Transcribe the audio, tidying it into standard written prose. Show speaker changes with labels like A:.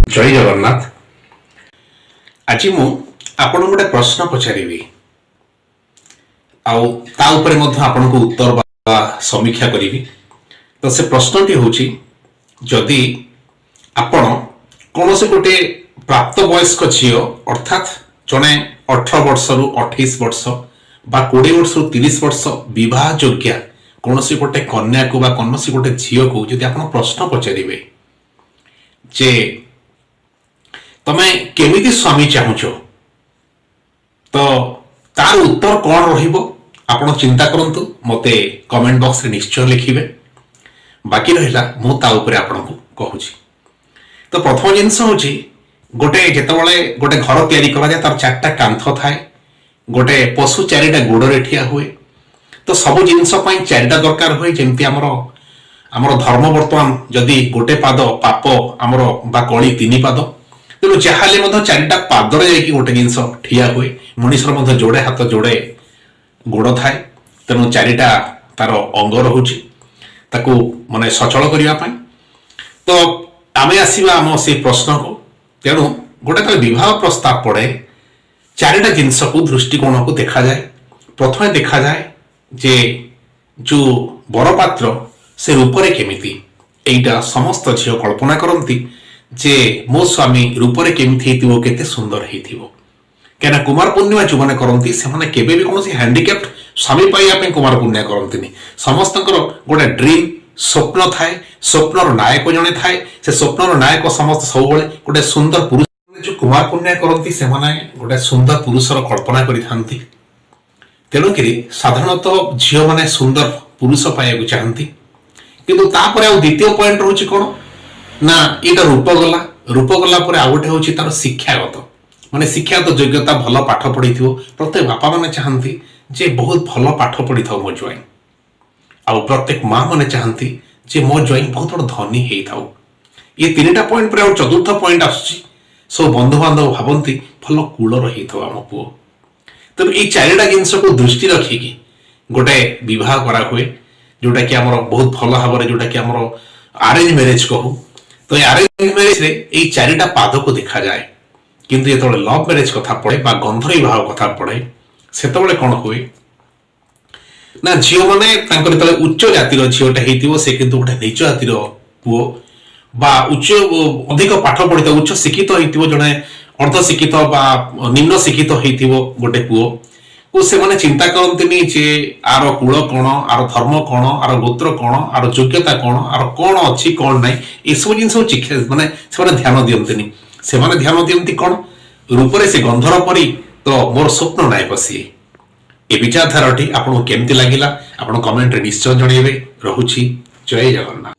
A: जय जगन्नाथ। आज मु आपन गोटे प्रश्न पचारि आपन को उत्तर बा समीक्षा करी। तो से प्रश्नटी होची जदि आपण कौन से गोटे प्राप्त वयस्क झील अर्थात जड़े 18 वर्ष रु 28 वर्ष बा 20 वर्ष रु 30 वर्ष विवाह योग्या कौन से गोटे कन्या को बा कौन से गोटे झील को जदि आपण प्रश्न पचारे जे तमे केमिति स्वामी चाहूच तो तार उत्तर कौन रहिबो आपण चिंता करंतु मते कमेंट बॉक्स रे निश्चय लिखिबे। बाकी रहिला मु ता ऊपर आपण को कहूची। तो प्रथम जिनस होची गोटे जेतबळे गोटे घर तयारी करा जाय तार चारटा कांथ थाए गोटे पशु चारिटा गोड़ रे ठिया हुए तो सब जिनस पई चारिटा दरकार होय जेमति हमर धर्म वर्तमान जदि गोटे पाद पाप हमर बा कली तीन पाद तेणु जहाँ चारिटा पादर जाकि गोटे जिनस ठिया हुए मनुष्यर जोड़े हाथ जोड़े गोड़ थाए तेणु चारिटा तार अंग रोचे ताकू माने सचल करने तो आम आसवा आम से प्रश्न को तेणु गोटे विवाह प्रस्ताव पड़े चारिटा जिनस को दृष्टिकोण को देखा जाए। प्रथम देखा जाए जे जो बरपात्र से रूपरे केमिति एटा समस्त झील कल्पना करती जे मो स्वामी रूपरे केमिति हेतिबो केते सुंदर हेतिबो केना कुमार पूर्णिमा जो माने करंती से माने केबे भी कोनोसी हैंडिकैप्ड स्वामी पाइया पे कुमार पूर्णिमा करंतीनी समस्तकर गोटे ड्रीम स्वप्न थाए स्वप्नर नायक जने थाए से स्वप्नर नायक समस्त सब बेले गोटे सुंदर पुरुष जो कुमार पूर्णिमा करंती से माने गोटे सुंदर पुरुषर कल्पना करि थांती तेणु कि साधारणतः झील माने सुंदर पुरुष पाइया चाहती किंतु तापर आ द्वितीय पॉइंट रहउची कोन ना एटा रूप गला पर आ गोटे होची तार शिक्षागत माने शिक्षागत योग्यता भल पाठ पढ़ी प्रत्येक बापा माने चाहती जे बहुत भल पाठ पढ़ी था मो ज्वाई आ प्रत्येक माँ माने चाहती जे मो ज्वाई बहुत बड़ धनी हेई थाउ। ये तीनटा पॉइंट पर चतुर्थ पॉइंट आसुची सब बंधु बांधव भावती भल कूल रही था आम पुओ तेणु ये चारिटा जिनस को दृष्टि रखिकी गोटे विवाह करा हुए जोटा कि आमर बहुत भल भाव जोटा कि आमर अरेंज मैरेज कहू तो अरेंज मैरेज रे ये चारिटा पाद को देखा जाए किंतु जो लव मैरेज कथा पड़े बा गंधर विवाह कथा पड़े से कौन हुए ना झील मैंने उच्च जातिर झीलटा हो से किंतु गोटे नीच जातिर पुओ बा उच्च अधिक पाठ पढ़ी उच्च शिक्षित हो जड़े अर्ध शिक्षित बा निम्न शिक्षित हो गोटे पुओ को से माने चिंता करंतिनी जे आर कूल कौन आर धर्म कौन आर गोत्र कौन आर योग्यता कौन आर कौन अच्छी कौन ना ये सब जिन माने से ध्यान दियंतिनी से माने ध्यान दियंती कौन रूपरे से गंधर परी तो मोर स्वप्न नायक सी ए विचारधाराटी आपको केमती लगिला आपण कमेंट रे निश्चय जणेबे। रहुछि जय जगन्नाथ।